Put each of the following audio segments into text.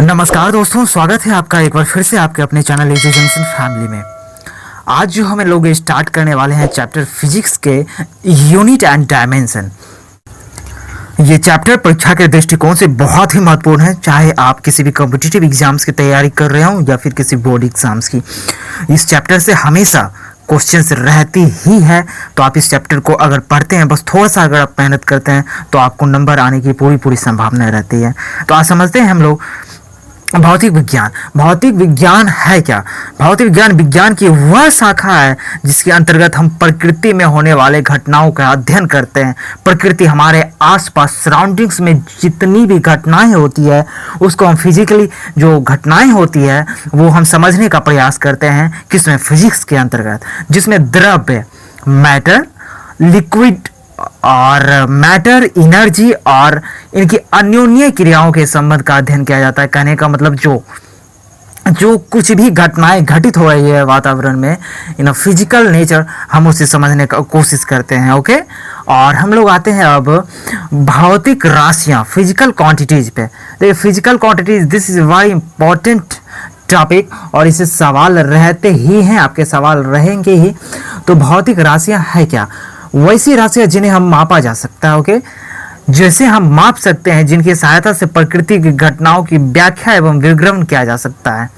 नमस्कार दोस्तों, स्वागत है आपका एक बार फिर से आपके अपने चैनल एजी जंक्शन फैमिली में। आज जो हम लोग स्टार्ट करने वाले हैं चैप्टर फिजिक्स के यूनिट एंड डायमेंशन। ये चैप्टर परीक्षा के दृष्टिकोण से बहुत ही महत्वपूर्ण है, चाहे आप किसी भी कॉम्पिटिटिव एग्जाम्स की तैयारी कर रहे हो या फिर किसी बोर्ड एग्जाम्स की। इस चैप्टर से हमेशा क्वेश्चंस रहती ही है, तो आप इस चैप्टर को अगर पढ़ते हैं, बस थोड़ा सा अगर आप मेहनत करते हैं तो आपको नंबर आने की पूरी संभावना रहती है। तो आज समझते हैं हम लोग भौतिक विज्ञान। भौतिक विज्ञान है क्या? भौतिक विज्ञान विज्ञान की वह शाखा है जिसके अंतर्गत हम प्रकृति में होने वाले घटनाओं का अध्ययन करते हैं। प्रकृति, हमारे आसपास सराउंडिंग्स में जितनी भी घटनाएं होती है उसको हम फिजिकली, जो घटनाएं होती है वो हम समझने का प्रयास करते हैं। किसमें? फिजिक्स के अंतर्गत, जिसमें द्रव्य, मैटर, लिक्विड और मैटर, एनर्जी और इनकी अन्योन्य क्रियाओं के संबंध का अध्ययन किया जाता है। कहने का मतलब जो कुछ भी घटनाएं घटित हो रही है वातावरण में, इन फिजिकल नेचर, हम उसे समझने का कोशिश करते हैं। ओके, और हम लोग आते हैं अब भौतिक राशियां, फिजिकल क्वांटिटीज पे। देखिए, physical quantities, this is very important topic, और इसे सवाल रहते ही हैं, आपके सवाल रहेंगे ही। तो भौतिक राशियां है क्या? वैसी राशियां जिन्हें हम मापा जा सकता है। ओके, जैसे हम माप सकते हैं, जिनकी सहायता से प्रकृति की घटनाओं की व्याख्या एवं विवरण किया जा सकता है।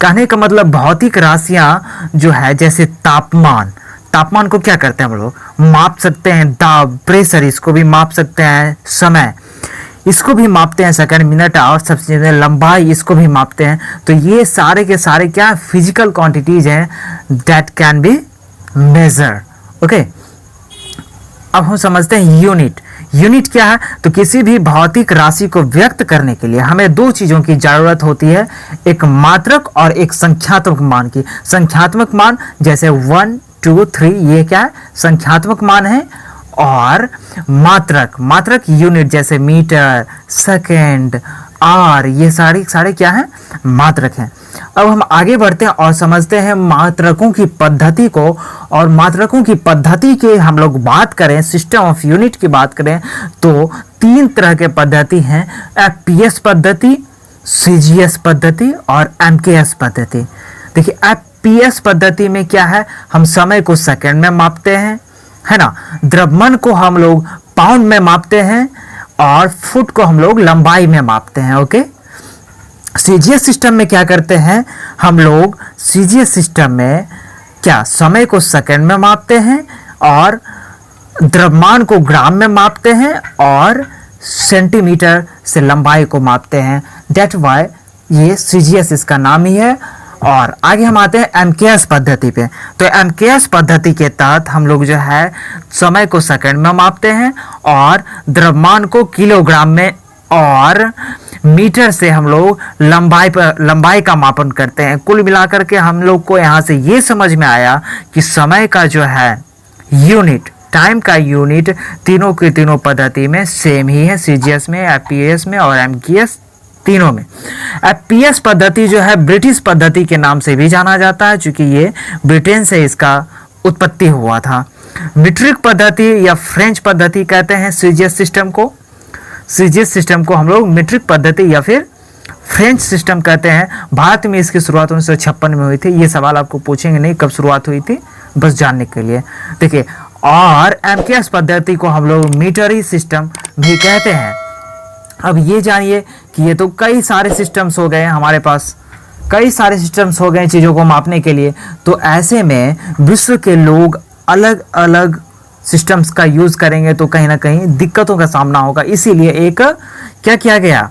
कहने का मतलब भौतिक राशियां जो है, जैसे तापमान, तापमान को क्या करते हैं हम लोग? माप सकते हैं। दाब, प्रेशर, इसको भी माप सकते हैं। समय, इसको भी मापते हैं। सेकंड, मिनट, और सबसे ज्यादा लंबाई, इसको भी मापते हैं। तो ये सारे के सारे क्या फिजिकल क्वांटिटीज हैं that can be measure. Okay, अब हम समझते हैं यूनिट। यूनिट क्या है? तो किसी भी भौतिक राशि को व्यक्त करने के लिए हमें दो चीजों की जरूरत होती है, एक मात्रक और एक संख्यात्मक मान की। संख्यात्मक मान जैसे 1, 2, 3, ये क्या है? संख्यात्मक मान है। और मात्रक यूनिट जैसे मीटर, सेकेंड, आर, ये सारे क्या है? मात्रक हैं। अब हम आगे बढ़ते हैं और समझते हैं मात्रकों की पद्धति को। और मात्रकों की पद्धति के हम लोग बात करें, सिस्टम ऑफ यूनिट की बात करें, तो तीन तरह के पद्धति हैं: एफपीएस पद्धति, सीजीएस पद्धति और एमकेएस पद्धति। देखिए, एफपीएस पद्धति में क्या है? हम समय को सेकंड में मापते हैं, है ना। द्रव्यमान को हम लोग पाउंड में मापते हैं और फुट को हम लोग लंबाई में मापते हैं। ओके, सीजीएस सिस्टम में क्या करते हैं हम लोग? सीजीएस सिस्टम में क्या समय को सेकंड में मापते हैं और द्रव्यमान को ग्राम में मापते हैं और सेंटीमीटर से लंबाई को मापते हैं। दैट वाई ये सीजीएस इसका नाम ही है। और आगे हम आते हैं एमकेएस पद्धति पे। तो एमकेएस पद्धति के तहत हम लोग जो है समय को सेकंड में मापते हैं और द्रव्यमान को किलोग्राम में और मीटर से हम लोग लंबाई का मापन करते हैं। कुल मिलाकर के हम लोग को यहाँ से ये समझ में आया कि समय का जो है यूनिट, टाइम का यूनिट तीनों की तीनों पद्धति में सेम ही है, सीजीएस में, एफपीएस में और एमकेएस, तीनों में। एफपीएस पद्धति जो है ब्रिटिश पद्धति के नाम से भी जाना जाता है, क्योंकि ये ब्रिटेन से इसका उत्पत्ति हुआ था। मीट्रिक पद्धति या फ्रेंच पद्धति कहते हैं सीजीएस सिस्टम को। सीजीएस सिस्टम को हम लोग मीट्रिक पद्धति या फिर फ्रेंच सिस्टम कहते हैं। भारत में इसकी शुरुआत 1956 में हुई थी। ये सवाल आपको पूछेंगे नहीं कब शुरुआत हुई थी, बस जानने के लिए। देखिए, और एमकेएस पद्धति को हम लोग मीटरी सिस्टम भी कहते हैं। अब ये जानिए कि ये तो कई सारे सिस्टम्स हो गए हैं हमारे पास, कई सारे सिस्टम्स हो गए चीज़ों को मापने के लिए। तो ऐसे में विश्व के लोग अलग अलग सिस्टम्स का यूज़ करेंगे तो कहीं ना कहीं दिक्कतों का सामना होगा। इसीलिए एक क्या किया गया?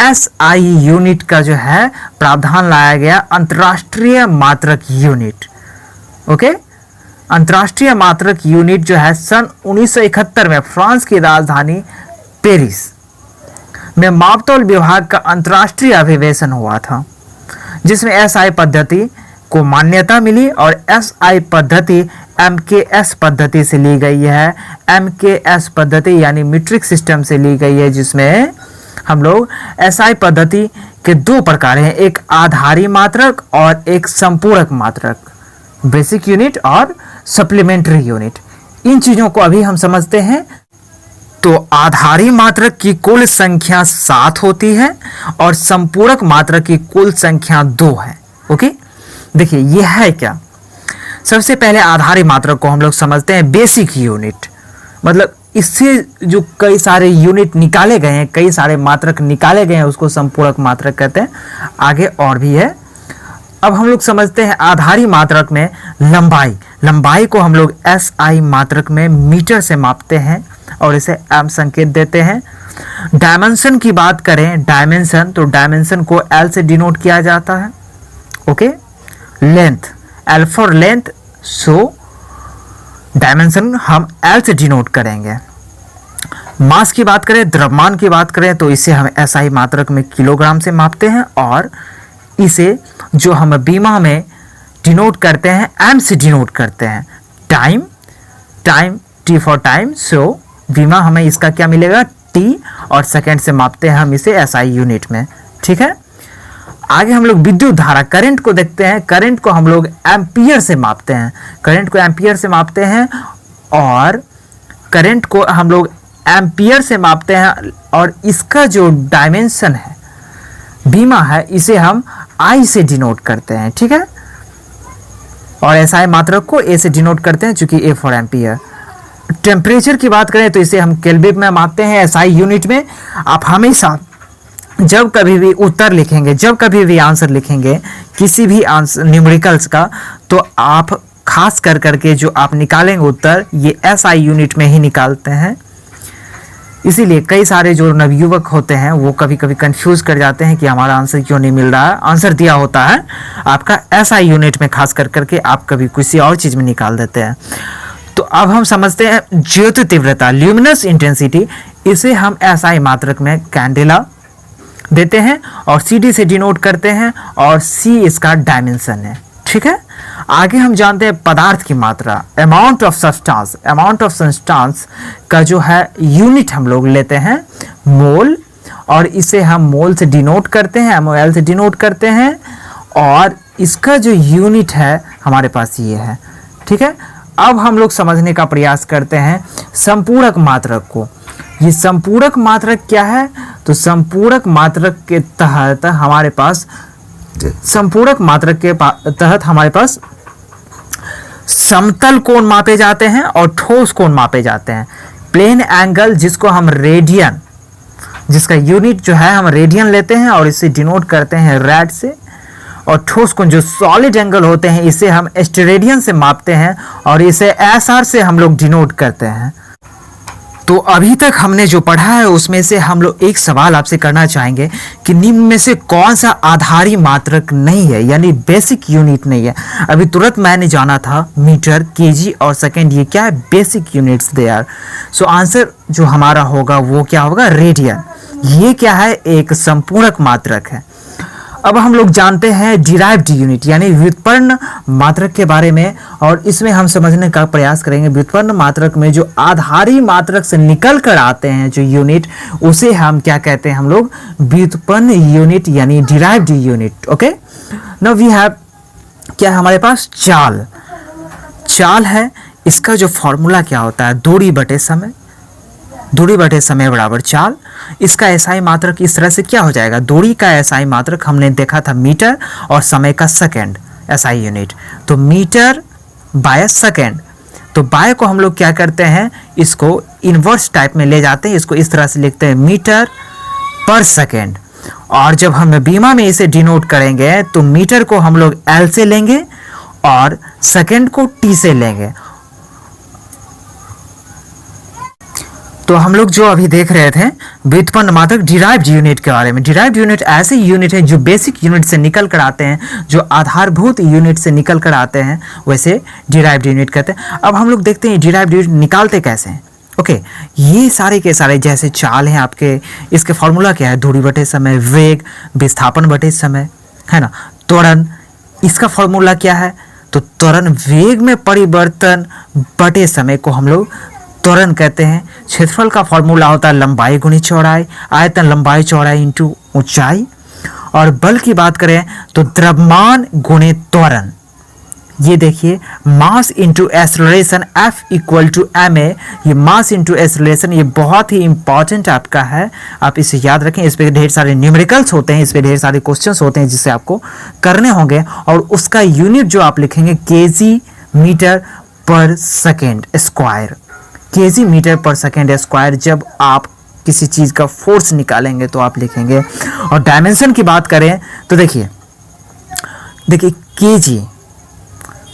एसआई यूनिट का जो है प्रावधान लाया गया, अंतर्राष्ट्रीय मात्रक यूनिट। ओके, अंतर्राष्ट्रीय मात्रक यूनिट जो है सन 1971 में फ्रांस की राजधानी पेरिस में मापतोल विभाग का अंतर्राष्ट्रीय अधिवेशन हुआ था, जिसमें एसआई पद्धति को मान्यता मिली और एसआई पद्धति एमकेएस पद्धति से ली गई है। एमकेएस पद्धति यानी मीट्रिक सिस्टम से ली गई है, जिसमें हम लोग एसआई पद्धति के दो प्रकार हैं, एक आधारी मात्रक और एक संपूरक मात्रक, बेसिक यूनिट और सप्लीमेंट्री यूनिट। इन चीज़ों को अभी हम समझते हैं तो आधारी मात्रक की कुल संख्या 7 होती है और संपूरक मात्रक की कुल संख्या 2 है। ओके, देखिए यह है क्या। सबसे पहले आधारी मात्रक को हम लोग समझते हैं बेसिक यूनिट, मतलब इससे जो कई सारे यूनिट निकाले गए हैं, कई सारे मात्रक निकाले गए हैं, उसको संपूरक मात्रक कहते हैं। आगे और भी है। अब हम लोग समझते हैं आधारी मात्रक में लंबाई को हम लोग SI मात्रक में मीटर से मापते हैं और इसे M संकेत देते हैं। डायमेंशन की बात करें, डायमेंशन, तो डायमेंशन को L से डिनोट किया जाता है। Okay, length, L for length, so dimension हम L से डिनोट करेंगे। मास की बात करें, द्रव्यमान की बात करें, तो इसे हम SI मात्रक में किलोग्राम से मापते हैं और इसे जो हम बीमा में डिनोट करते हैं M से डिनोट करते हैं। टाइम, T फॉर टाइम, सो बीमा हमें इसका क्या मिलेगा, T, और सेकेंड से मापते हैं हम इसे SI यूनिट में। ठीक है, आगे हम लोग विद्युत धारा, करंट को देखते हैं। करंट को हम लोग एम्पियर से मापते हैं, करंट को एम्पियर से मापते हैं और करंट को हम लोग एम्पियर से मापते हैं और इसका जो डायमेंशन है, बीमा है, इसे हम I से डिनोट करते हैं। ठीक है, और SI मात्रक को A से डिनोट करते हैं, चूंकि A फॉर एम्पियर। टेम्परेचर की बात करें तो इसे हम केल्विन में मापते हैं SI यूनिट में। आप हमेशा जब कभी भी उत्तर लिखेंगे, जब कभी भी आंसर लिखेंगे किसी भी आंसर न्यूमेरिकल्स का, तो आप खास कर करके जो आप निकालेंगे उत्तर, ये SI यूनिट में ही निकालते हैं। इसीलिए कई सारे जो नवयुवक होते हैं वो कभी कभी कंफ्यूज कर जाते हैं कि हमारा आंसर क्यों नहीं मिल रहा है। आंसर दिया होता है आपका SI यूनिट में, खास कर करके आप कभी किसी और चीज़ में निकाल देते हैं। तो अब हम समझते हैं ज्योति तीव्रता, ल्यूमिनस इंटेंसिटी, इसे हम SI मात्रक में कैंडेला देते हैं और CD से डिनोट करते हैं और C इसका डायमेंशन है। ठीक है, आगे हम जानते हैं पदार्थ की मात्रा, amount of substance. Amount of substance का जो है यूनिट हम लोग लेते हैं मोल, और इसे हम मोल से डिनोट करते हैं, MOL से डिनोट करते हैं, और इसका जो यूनिट है हमारे पास ये है। ठीक है, अब हम लोग समझने का प्रयास करते हैं संपूरक मात्रक को। ये संपूरक मात्रक क्या है, तो संपूरक मात्रक के तहत हमारे पास समतल कोण मापे जाते हैं और ठोस कोण मापे जाते हैं। प्लेन एंगल, जिसको हम रेडियन, जिसका यूनिट जो है हम रेडियन लेते हैं और इसे डिनोट करते हैं रैड से, और ठोस कोण जो सॉलिड एंगल होते हैं इसे हम स्टेरेडियन से मापते हैं और इसे SR से हम लोग डिनोट करते हैं। तो अभी तक हमने जो पढ़ा है उसमें से हम लोग एक सवाल आपसे करना चाहेंगे कि निम्न में से कौन सा आधारी मात्रक नहीं है, यानी बेसिक यूनिट नहीं है। अभी तुरंत मैंने जाना था मीटर, केजी और सेकंड, ये क्या है, basic units they are. So answer जो हमारा होगा वो क्या होगा, रेडियन। ये क्या है, एक संपूरक मात्रक है। अब हम लोग जानते हैं डिराइव्ड यूनिट, यानी व्युत्पन्न मात्रक के बारे में, और इसमें हम समझने का प्रयास करेंगे व्युत्पन्न मात्रक में जो आधारी मात्रक से निकल कर आते हैं जो यूनिट, उसे हम क्या कहते हैं, हम लोग व्युत्पन्न यूनिट यानी derived unit. Okay, now we have क्या है हमारे पास, चाल है। इसका जो फॉर्मूला क्या होता है, दूरी बटे समय, दूरी बटे समय बराबर चाल। इसका SI मात्रक इस तरह से क्या हो जाएगा, दूरी का SI मात्रक हमने देखा था मीटर और समय का सेकंड SI यूनिट, तो मीटर बाय सेकंड। तो बाय को हम लोग क्या करते हैं, इसको इन्वर्स टाइप में ले जाते हैं, इसको इस तरह से लिखते हैं मीटर पर सेकंड। और जब हम बीमा में इसे डिनोट करेंगे तो मीटर को हम लोग L से लेंगे और सेकंड को T से लेंगे। तो हम लोग जो अभी देख रहे थे व्युत्पन्न मात्रक डिराइव्ड यूनिट के बारे में। डिराइव्ड यूनिट ऐसे यूनिट हैं जो बेसिक यूनिट से निकल कर आते हैं, जो आधारभूत यूनिट से निकल कर आते हैं, वैसे डिराइव्ड यूनिट कहते हैं। अब हम लोग देखते हैं डिराइव्ड यूनिट निकालते कैसे हैं। ओके, ये सारे के सारे जैसे चाल हैं आपके, इसके फॉर्मूला क्या है, दूरी बटे समय, वेग विस्थापन बटे समय, है ना। त्वरण, इसका फॉर्मूला क्या है, तो त्वरण वेग में परिवर्तन बटे समय को हम लोग त्वरण कहते हैं। क्षेत्रफल का फॉर्मूला होता है लंबाई गुणी चौड़ाई, आयतन लंबाई चौड़ाई इंटू ऊंचाई। और बल की बात करें तो द्रव्यमान गुणे त्वरण, ये देखिए mass into acceleration F equal to ma, ये मास इंटू एक्सेलरेशन ये बहुत ही इंपॉर्टेंट आपका है, आप इसे याद रखें। इस पे ढेर सारे न्यूमेरिकल्स होते हैं, इस पे ढेर सारे क्वेश्चंस होते हैं जिसे आपको करने होंगे, और उसका यूनिट जो आप लिखेंगे केजी मीटर पर सेकेंड स्क्वायर, केजी मीटर पर सेकेंड स्क्वायर। जब आप किसी चीज़ का फोर्स निकालेंगे तो आप लिखेंगे। और डायमेंशन की बात करें तो देखिए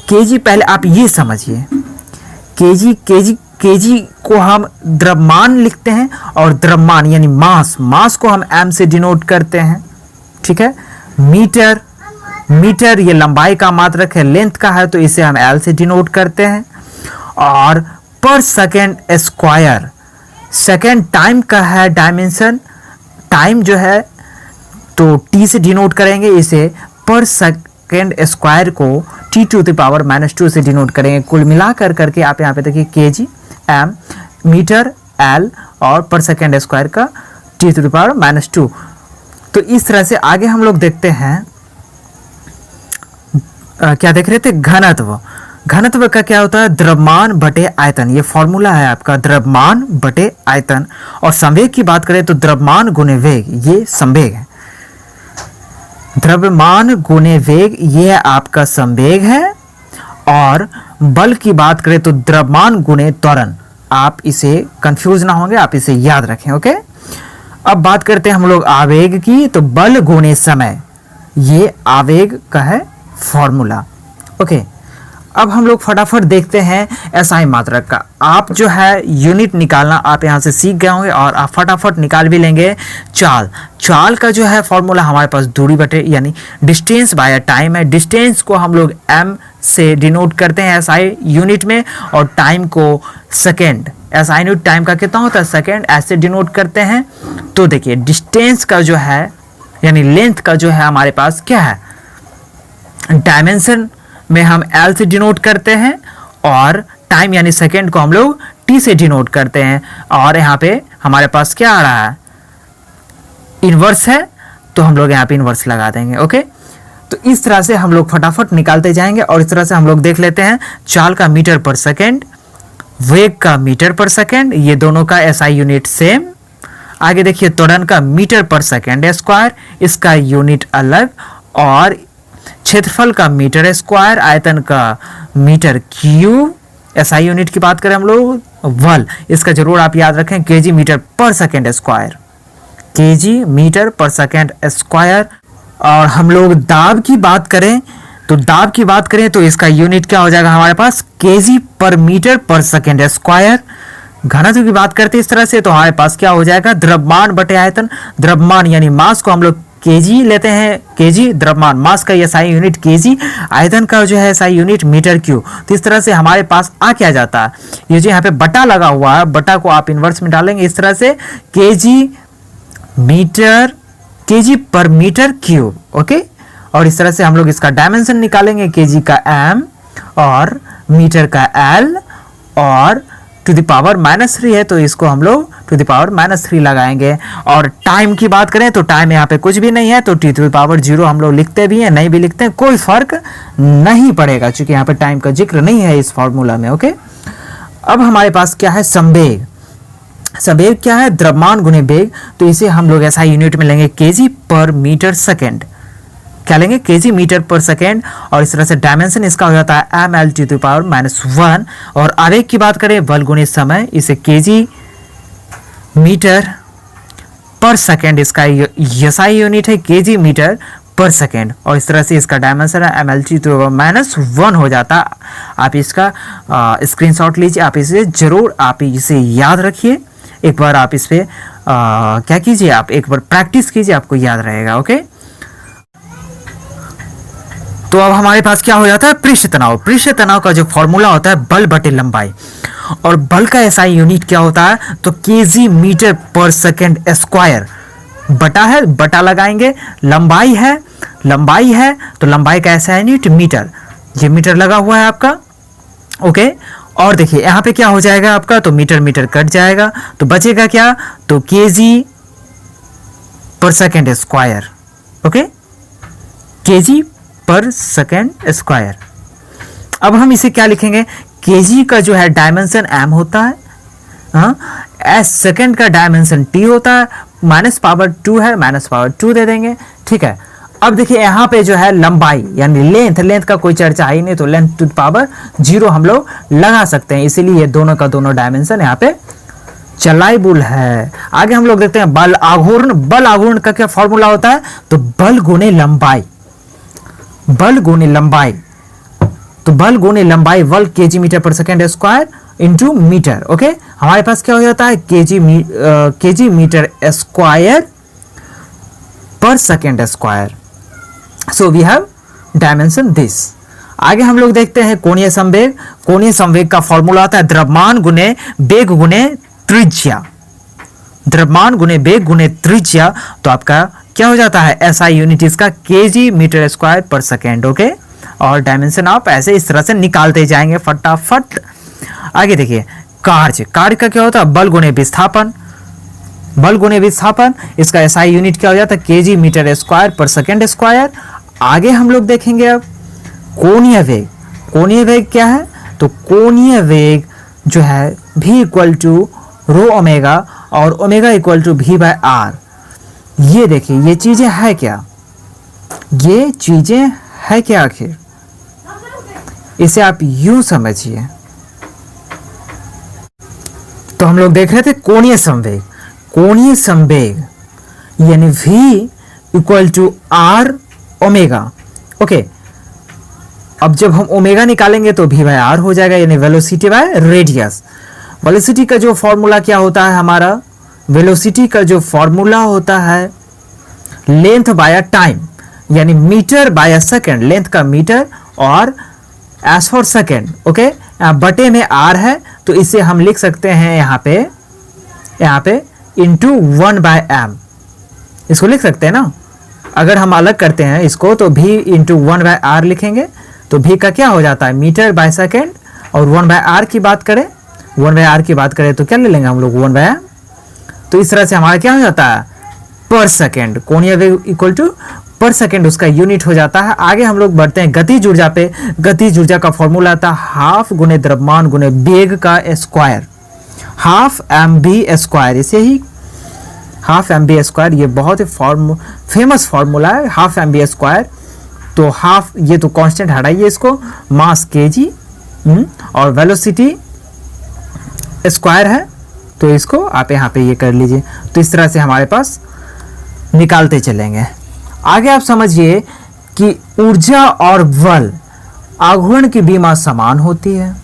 केजी पहले आप ये समझिए, केजी को हम द्रव्यमान लिखते हैं, और द्रव्यमान यानी मास को हम m से डिनोट करते हैं, ठीक है। मीटर ये लंबाई का मात्रक है, लेंथ का है तो इसे हम l से डिनोट करते हैं। और पर सेकेंड स्क्वायर, सेकेंड टाइम का है डायमेंशन, टाइम जो है तो t से डिनोट करेंगे इसे, पर सेकेंड स्क्वायर को t टू द पावर -2 से डिनोट करेंगे। कुल मिलाकर करके आप यहाँ पे देखिए केजी, m, मीटर, l और पर सेकेंड स्क्वायर का t टू द पावर -2। तो इस तरह से आगे हम लोग देखते हैं, क्या देख रहे थे, घनत्व का क्या होता है, द्रव्यमान बटे आयतन। ये फॉर्मूला है आपका, द्रव्यमान बटे आयतन। और संवेग की बात करें तो द्रव्यमान गुणे वेग, ये संवेग है। द्रव्यमान गुणे वेग ये आपका संवेग है। और बल की बात करें तो द्रव्यमान गुणे त्वरण। आप इसे कंफ्यूज ना होंगे, आप इसे याद रखें, ओके। अब बात करते हैं हम लोग आवेग की, तो बल गुणे समय, ये आवेग का है फॉर्मूला, ओके। अब हम लोग फटाफट देखते हैं एसआई मात्रक का। आप जो है यूनिट निकालना आप यहाँ से सीख गए होंगे, और आप फटाफट निकाल भी लेंगे। चाल का जो है फॉर्मूला हमारे पास दूरी बटे यानी डिस्टेंस बाय टाइम है। डिस्टेंस को हम लोग m से डिनोट करते हैं एसआई यूनिट में, और टाइम को सेकेंड, एसआई यूनिट टाइम का कितना होता है सेकेंड, ऐसे डिनोट करते हैं। तो देखिए डिस्टेंस का जो है यानी लेंथ का जो है हमारे पास क्या है, डायमेंशन में हम L से डिनोट करते हैं, और टाइम यानी सेकेंड को हम लोग T से डिनोट करते हैं। और यहाँ पे हमारे पास क्या आ रहा है, इनवर्स है, तो हम लोग यहाँ पे इनवर्स लगा देंगे, ओके। तो इस तरह से हम लोग फटाफट निकालते जाएंगे, और इस तरह से हम लोग देख लेते हैं चाल का मीटर पर सेकेंड, वेग का मीटर पर सेकेंड, ये दोनों का एसआई यूनिट सेम। आगे देखिए त्वरण का मीटर पर सेकेंड स्क्वायर, इसका यूनिट अलग। और क्षेत्रफल का मीटर स्क्वायर, आयतन का मीटर क्यूब। एसआई यूनिट की बात करें हम लोग वल, इसका जरूर आप याद रखें केजी मीटर पर सेकेंड स्क्वायर, केजी मीटर पर सेकेंड स्क्वायर। और हम लोग दाब की बात करें तो इसका यूनिट क्या हो जाएगा हमारे पास, केजी पर मीटर पर सेकेंड स्क्वायर। घनत्व की बात करते इस तरह से तो हमारे पास क्या हो जाएगा, द्रव्यमान बटे आयतन। द्रव्यमान यानी मास को हम लोग केजी लेते हैं, केजी द्रव्यमान, मास का एसआई यूनिट केजी, आयतन का जो है एसआई यूनिट मीटर क्यूब। तो इस तरह से हमारे पास आ क्या जाता है, ये जो यहाँ पे बटा लगा हुआ है, बटा को आप इनवर्स में डालेंगे इस तरह से, केजी पर मीटर क्यूब, ओके। और इस तरह से हम लोग इसका डायमेंशन निकालेंगे, केजी का m और मीटर का l, और टू द पावर -3 है तो इसको हम लोग टू द पावर -3 लगाएंगे। और टाइम की बात करें तो टाइम यहाँ पे कुछ भी नहीं है, तो t टू द पावर 0 हम लोग लिखते भी हैं, नहीं भी लिखते हैं, कोई फर्क नहीं पड़ेगा, क्योंकि यहाँ पे टाइम का जिक्र नहीं है इस फॉर्मूला में, ओके। अब हमारे पास क्या है, संवेग। संवेग क्या है, द्रव्यमान गुणे वेग। तो इसे हम लोग ऐसा यूनिट में लेंगे केजी पर मीटर सेकेंड, क्या लेंगे, केजी मीटर पर सेकेंड। और इस तरह से डायमेंशन इसका हो जाता है ml टू द पावर -1। और आवेग की बात करें बल गुणे समय, इसे केजी मीटर पर सेकेंड, इसका एसआई यूनिट है केजी मीटर पर सेकेंड। और इस तरह से इसका डायमेंशन है ml टू द पावर -1 हो जाता। आप इसका स्क्रीनशॉट लीजिए, आप इसे जरूर आप इसे याद रखिए, एक बार आप इस पे क्या कीजिए, आप एक बार प्रैक्टिस कीजिए, आपको याद रहेगा, ओके। तो अब हमारे पास क्या हो जाता है, पृष्ठ तनाव। पृष्ठ तनाव का जो फॉर्मूला होता है बल बटे लंबाई, और बल का एसआई यूनिट क्या होता है, तो केजी मीटर पर सेकेंड स्क्वायर, बटा है, बटा लगाएंगे, लंबाई है तो लंबाई का एसआई यूनिट मीटर, ये मीटर लगा हुआ है आपका, ओके। और देखिए यहाँ पे क्या हो जाएगा आपका, तो मीटर कट जाएगा, तो बचेगा क्या, तो केजी पर सेकेंड स्क्वायर, ओके, केजी पर सेकेंड स्क्वायर। अब हम इसे क्या लिखेंगे, केजी का जो है डायमेंशन m होता है, हाँ, एस सेकेंड का डायमेंशन t होता है, -2 है, -2 दे देंगे, ठीक है। अब देखिए यहाँ पे जो है लंबाई यानी लेंथ का कोई चर्चा ही नहीं, तो लेंथ टू द पावर 0 हम लोग लगा सकते हैं, इसीलिए ये दोनों का दोनों डायमेंशन यहाँ पे चलाइबुल है। आगे हम लोग देखते हैं बल आघूर्ण। बल आघूर्ण का क्या फॉर्मूला होता है, तो बल गुने लंबाई, बल गुने लंबाई, तो बल गुने लंबाई बल केजी मीटर पर second square into metre. Okay, हमारे पास क्या हो जाता है, केजी मीटर स्क्वायर पर second square. So we have dimension this. आगे हम लोग देखते हैं कोणीय संवेग। कोणीय संवेग का फॉर्मूला आता है द्रव्यमान गुने वेग गुने त्रिज्या, द्रव्यमान गुने वेग गुने त्रिज्या, तो आपका क्या हो जाता है, SI यूनिट इसका केजी मीटर स्क्वायर पर सेकेंड। ओके, और डायमेंशन आप ऐसे इस तरह से निकालते जाएंगे फटाफट। आगे देखिए कार्य का क्या होता है, बल गुने विस्थापन, बल गुने विस्थापन, इसका SI यूनिट क्या हो जाता है, केजी मीटर स्क्वायर पर सेकेंड स्क्वायर। आगे हम लोग देखेंगे अब कोणीय वेग। कोणीय वेग क्या है, तो कोणीय वेग जो है v equal to rho omega और ओमेगा इक्वल टू v/r। ये देखिए ये चीजें है क्या, ये चीजें है क्या, आखिर इसे आप यूं समझिए। तो हम लोग देख रहे थे कोणीय संवेग, कोणीय संवेग यानी v equal to r omega. Okay, अब जब हम ओमेगा निकालेंगे तो v/r हो जाएगा, यानी वेलोसिटी बाय रेडियस। वेलोसिटी का जो फॉर्मूला क्या होता है हमारा, वेलोसिटी का जो फॉर्मूला होता है लेंथ बाय टाइम, यानी मीटर बाय सेकेंड, लेंथ का मीटर और एस फॉर सेकेंड। ओके, बटे में r है, तो इसे हम लिख सकते हैं यहाँ पे इंटू 1/m, इसको लिख सकते हैं ना। अगर हम अलग करते हैं इसको तो v इंटू 1/r लिखेंगे, तो v का क्या हो जाता है, मीटर बाय सेकेंड, और 1/r की बात करें, 1/r की बात करें तो क्या ले लेंगे हम लोग 1/m। तो इस तरह से हमारा क्या हो जाता है, पर सेकेंड, कोणीय वेग इक्वल टू पर सेकेंड उसका यूनिट हो जाता है। आगे हम लोग बढ़ते हैं गतिज ऊर्जा पे। गतिज ऊर्जा का फॉर्मूला आता है हाफ गुने द्रव्यमान गुने वेग का स्क्वायर, हाफ mv स्क्वायर, इसे ही हाफ mv स्क्वायर, ये बहुत ही फेमस फॉर्मूला है, हाफ mv स्क्वायर। तो हाफ, ये तो कांस्टेंट हटाइए इसको, मास केजी और वेलोसिटी स्क्वायर है, तो इसको आप यहाँ पे ये कर लीजिए। तो इस तरह से हमारे पास निकालते चलेंगे। आगे आप समझिए कि ऊर्जा और बल आघूर्ण की विमा समान होती है,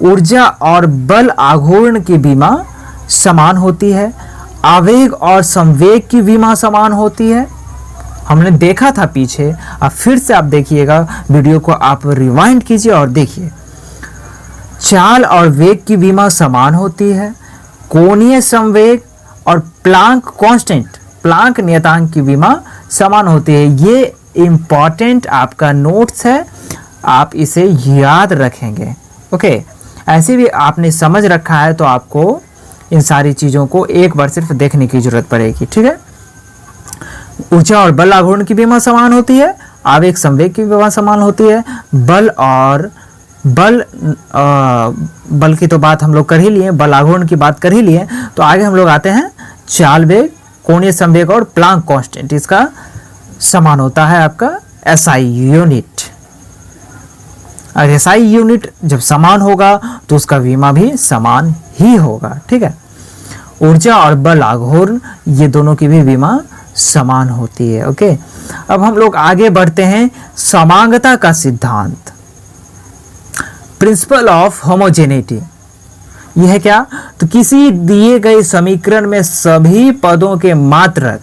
ऊर्जा और बल आघूर्ण की विमा समान होती है, आवेग और संवेग की विमा समान होती है। हमने देखा था पीछे, अब फिर से आप देखिएगा, वीडियो को आप रिवाइंड कीजिए और देखिए। चाल और वेग की विमा समान होती है, कोणीय संवेग और प्लांक कांस्टेंट, प्लांक नियतांक की विमा समान होती है। ये इंपॉर्टेंट आपका नोट्स है, आप इसे याद रखेंगे। ओके, ऐसे भी आपने समझ रखा है तो आपको इन सारी चीज़ों को एक बार सिर्फ देखने की जरूरत पड़ेगी, ठीक है। ऊर्जा और बल आघूर्ण की विमा समान होती है, आवेग संवेग की विमा समान होती है, बल की तो बात हम लोग कर ही लिए, बल आघूर्ण की बात कर ही लिए। तो आगे हम लोग आते हैं चाल वेग, कोणीय संवेग और प्लांक कांस्टेंट, इसका समान होता है आपका SI यूनिट। और SI यूनिट जब समान होगा तो उसका विमा भी समान ही होगा, ठीक है। ऊर्जा और बल आघूर्ण ये दोनों की भी विमा समान होती है। ओके, अब हम लोग आगे बढ़ते हैं समांगता का सिद्धांत, प्रिंसिपल ऑफ होमोजेनिटी। यह है क्या, तो किसी दिए गए समीकरण में सभी पदों के मात्रक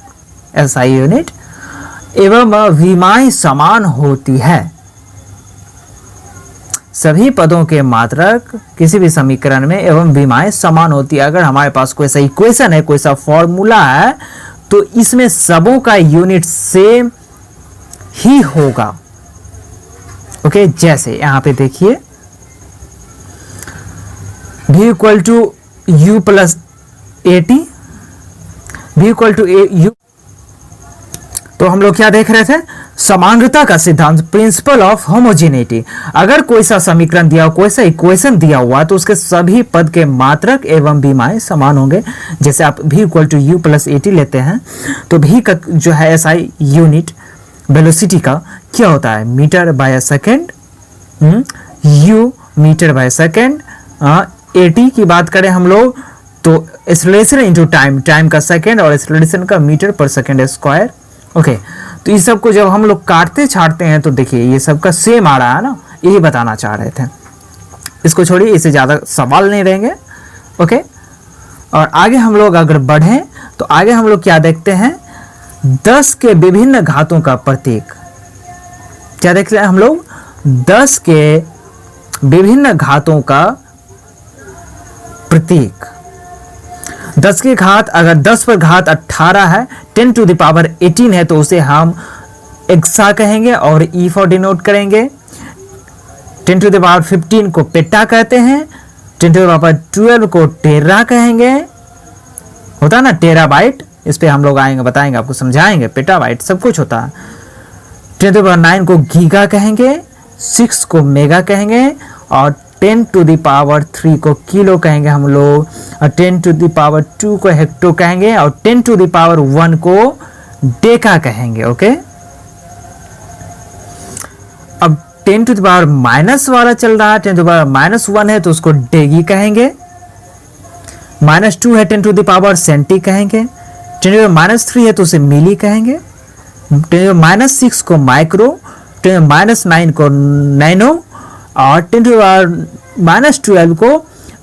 SI यूनिट एवं विमाएं समान होती है। सभी पदों के मात्रक किसी भी समीकरण में एवं विमाएं समान होती है। अगर हमारे पास कोई सा इक्वेशन है, कोई सा फॉर्मूला है, तो इसमें सबों का यूनिट सेम ही होगा। ओके, जैसे यहां पे देखिए v equal to u plus AT, v equal to u। तो हम लोग क्या देख रहे थे, समांगता का सिद्धांत, प्रिंसिपल ऑफ होमोजेनिटी। अगर कोई सा समीकरण दिया हो, कोई सा इक्वेशन दिया हुआ, तो उसके सभी पद के मात्रक एवं विमाएं समान होंगे। जैसे आप v equal to u plus AT लेते हैं, तो v का जो है एसआई यूनिट वेलोसिटी का क्या होता है, metre by second, u metre by second, AT की बात करें हम लोग तो एक्सेलरेशन इनटू टाइम, टाइम का सेकेंड और एक्सेलरेशन का मीटर पर सेकेंड स्क्वायर। ओके, तो इस सब को जब हम लोग काटते छाटते हैं तो देखिए ये सब का सेम आ रहा है ना, यही बताना चाह रहे थे। इसको छोड़िए, इससे ज़्यादा सवाल नहीं रहेंगे। ओके, और आगे हम लोग अगर बढ़ें तो आगे हम लोग क्या देखते हैं, 10 के विभिन्न घातों का प्रतीक। क्या देखते हैं हम लोग, 10 के विभिन्न घातों का प्रतीक। 10 की घात, अगर 10 पर घात 18 है, 10 टू द पावर 18 है, तो उसे हम एक्सा कहेंगे और ई फॉर डिनोट करेंगे। 10 टू द पावर 15 को पेटा कहते हैं, 10 टू द पावर 12 को टेरा कहेंगे, होता है ना टेराबाइट, इस पे हम लोग आएंगे, बताएंगे, आपको समझाएंगे, पेटाबाइट सब कुछ होता है। 10 टू द पावर 9 को गीगा कहेंगे, 6 को मेगा कहेंगे और 10 टू द पावर 3 को किलो कहेंगे हम लोग, और 10 टू द पावर 2 को हेक्टो कहेंगे और 10 टू द पावर 1 को डेका कहेंगे। ओके, अब 10 टू द पावर माइनस वाला चल रहा है, 10 टू द पावर -1 है तो उसको डेगी कहेंगे, -2 है 10 टू द पावर सेंटी कहेंगे, 10 टू द पावर -3 है तो उसे मिली कहेंगे, 10 टू द पावर -6 को माइक्रो, 10 टू द पावर -9 को नैनो और 10 टू द पावर -12 को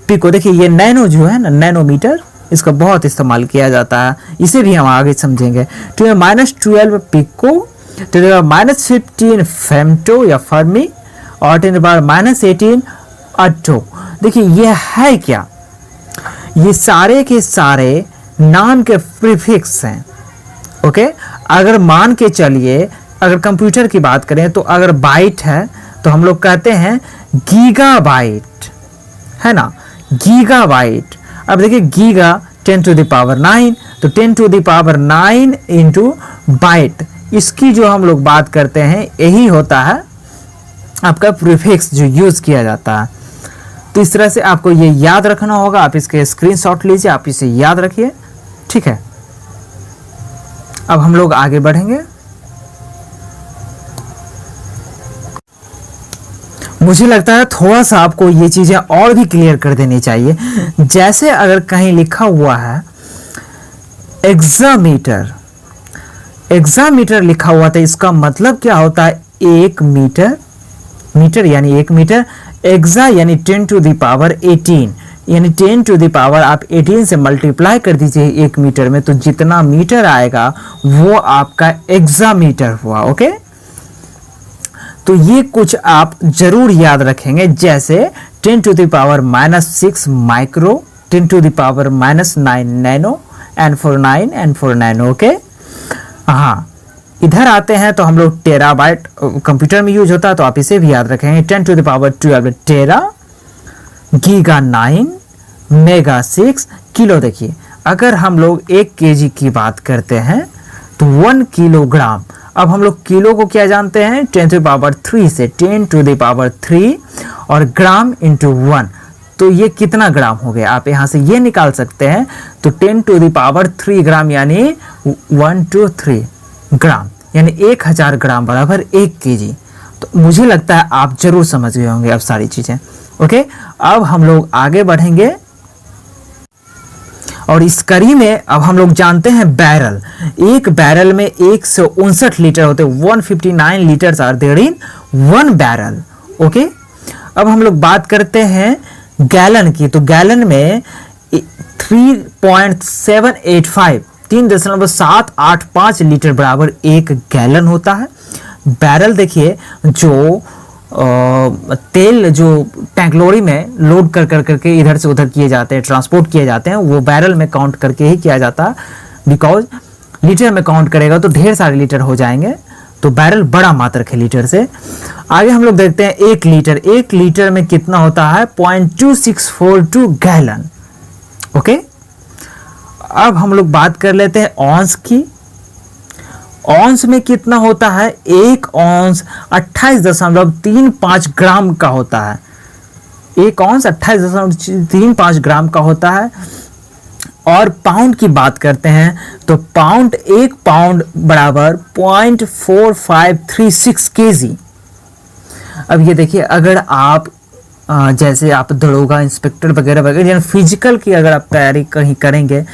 पिको। देखिए ये नैनो जो है ना, नैनोमीटर, इसका बहुत इस्तेमाल किया जाता है, इसे भी हम आगे समझेंगे। 10 to the power -12 pico, 10 to the power -15 femto या फर्मी और 10 टू द पावर -18 अट्टो। देखिए ये है क्या, ये सारे के सारे नाम के प्रीफिक्स हैं। ओके, अगर मान के चलिए, अगर कंप्यूटर की बात करें तो अगर बाइट है तो हम लोग कहते हैं गीगाबाइट, है ना, गीगाबाइट। अब देखिए गीगा 10 टू द पावर 9, तो 10 to the power 9 into byte, इसकी जो हम लोग बात करते हैं यही होता है आपका प्रीफिक्स जो यूज किया जाता है। तो इस तरह से आपको ये याद रखना होगा, आप इसके स्क्रीनशॉट लीजिए, आप इसे याद रखिए, ठीक है। अब हम लोग आगे बढ़ेंगे। मुझे लगता है थोड़ा सा आपको ये चीजें और भी क्लियर कर देनी चाहिए। जैसे अगर कहीं लिखा हुआ है एग्जामीटर, एग्जामीटर लिखा हुआ था, इसका मतलब क्या होता है, 1 मीटर, मीटर यानी 1 मीटर, एग्जा यानी 10 टू द पावर 18, यानी 10 टू द पावर आप 18 से मल्टीप्लाई कर दीजिए 1 मीटर में, तो जितना मीटर आएगा वो आपका एग्जामीटर हुआ। ओके, तो ये कुछ आप जरूर याद रखेंगे, जैसे 10 to the power -6 micro, 10 to the power -9 nano, n for 9, n for nano. Okay, हाँ, इधर आते हैं तो हम लोग टेराबाइट कंप्यूटर में यूज होता है, तो आप इसे भी याद रखेंगे, 10 to the power 12 tera, giga 9, mega 6, kilo. देखिए अगर हम लोग 1 केजी की बात करते हैं तो 1 किलोग्राम। अब हम लोग किलो को क्या जानते हैं, 10 टू द पावर 3 से, 10 टू द पावर 3 और ग्राम इंटू 1, तो ये कितना ग्राम हो गया, आप यहाँ से ये निकाल सकते हैं। तो 10 टू द पावर 3 ग्राम यानी 123 ग्राम, यानी 1000 ग्राम बराबर 1 केजी। तो मुझे लगता है आप जरूर समझ गए होंगे अब सारी चीजें। ओके, अब हम लोग आगे बढ़ेंगे और इस कड़ी में अब हम लोग जानते हैं बैरल। एक बैरल में 159 लीटर होते, 159 litres are there in 1 barrel. Okay, अब हम लोग बात करते हैं गैलन की, तो गैलन में 3.785 3.785 लीटर बराबर 1 गैलन होता है। बैरल देखिए जो तेल जो टैंक लॉरी में लोड कर करके इधर से उधर किए जाते हैं, ट्रांसपोर्ट किए जाते हैं, वो बैरल में काउंट करके ही किया जाता है, बिकॉज लीटर में काउंट करेगा तो ढेर सारे लीटर हो जाएंगे, तो बैरल बड़ा मात्रक है लीटर से। आगे हम लोग देखते हैं 1 लीटर, 1 लीटर में कितना होता है, 0.2642 गैलन। ओके, अब हम लोग बात कर लेते हैं ऑन्स की। ऑन्स में कितना होता है? 1 ऑन्स 28.35 ग्राम का होता है। 1 ऑन्स 28.35 ग्राम का होता है। और पाउंड की बात करते हैं तो पाउंड, 1 पाउंड बराबर 0.4536 केजी। अब ये देखिए, अगर आप जैसे आप दरोगा, इंस्पेक्टर वगैरह वगैरह यानी फिजिकल की अगर आप तैयारी कहीं करेंगे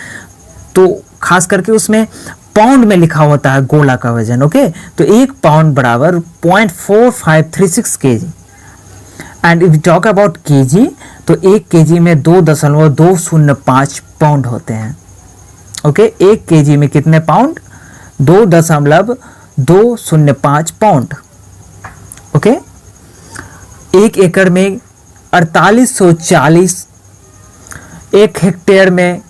तो खास करके उसमें पाउंड में लिखा होता है गोला का वजन। ओके, तो 1 पाउंड बराबर 0.4536 KG. And if talk about KG तो 1 केजी में 2.205 पाउंड होते हैं। ओके, 1 केजी में कितने पाउंड? 2.205 पाउंड। ओके, 1 एकड़ में 4840, 1 हेक्टेयर में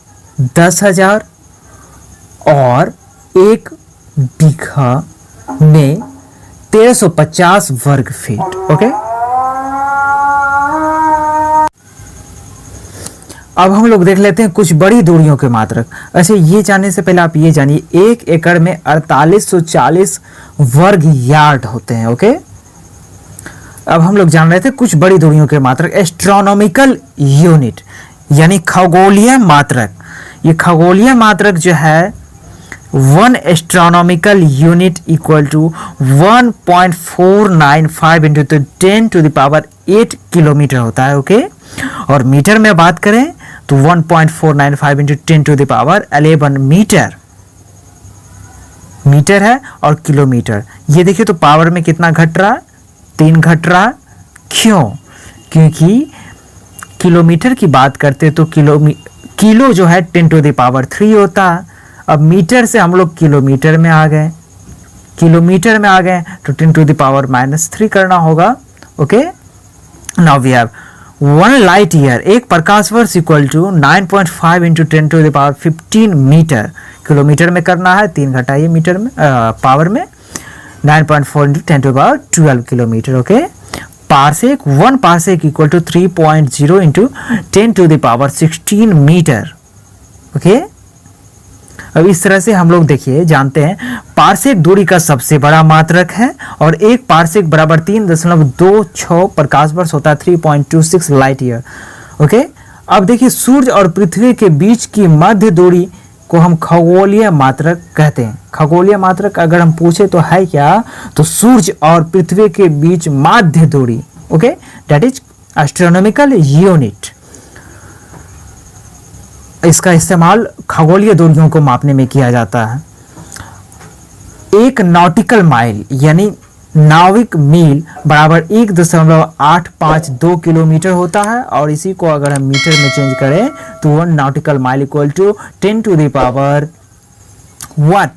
10,000 और 1 बीघा में 1350 वर्ग फीट। ओके, अब हम लोग देख लेते हैं कुछ बड़ी दूरियों के मात्रक। ऐसे ये जानने से पहले आप ये जानिए, 1 एकड़ में 4840 वर्ग यार्ड होते हैं। ओके, अब हम लोग जान रहे थे कुछ बड़ी दूरियों के मात्रक। एस्ट्रोनॉमिकल यूनिट यानी खगोलीय मात्रक। ये खगोलीय मात्रक जो है 1 astronomical unit equal to 1.495 into 10⁸ kilometre होता है। ओके, और मीटर में बात करें तो 1.495 इंटू 10⁻11 मीटर है। और किलोमीटर ये देखिए तो पावर में कितना घट रहा है? 3 घट रहा है। क्यों? क्योंकि किलोमीटर की बात करते तो किलो जो है 10⁻3 होता है। अब मीटर से हम लोग किलोमीटर में आ गए, किलोमीटर में आ गए तो 10⁻³ करना होगा। Okay, now we have 1 light year, 1 प्रकाश वर्ष equal to 9.5 into 10⁻15 metre. Kilometre में करना है, 3 घटाइए मीटर में, पावर में 9.4 into 10⁻12 kilometre. Okay, parsec, 1 parsec equal to 3.0 into 10⁻16 metre. Okay, अब इस तरह से हम लोग देखिए जानते हैं पारसेक दूरी का सबसे बड़ा मात्रक है और 1 पारसेक बराबर 3.26 प्रकाश वर्ष होता है, 3.26 लाइट ईयर। ओके, अब देखिए सूर्य और पृथ्वी के बीच की मध्य दूरी को हम खगोलीय मात्रक कहते हैं। खगोलीय मात्रक अगर हम पूछे तो है क्या? तो सूर्य और पृथ्वी के बीच माध्य दूरी। Okay, that is astronomical unit. इसका इस्तेमाल खगोलीय दूरियों को मापने में किया जाता है। 1 नॉटिकल माइल यानी नाविक मील बराबर 1.852 किलोमीटर होता है। और इसी को अगर हम मीटर में चेंज करें तो 1 nautical mile equal to 10⁻what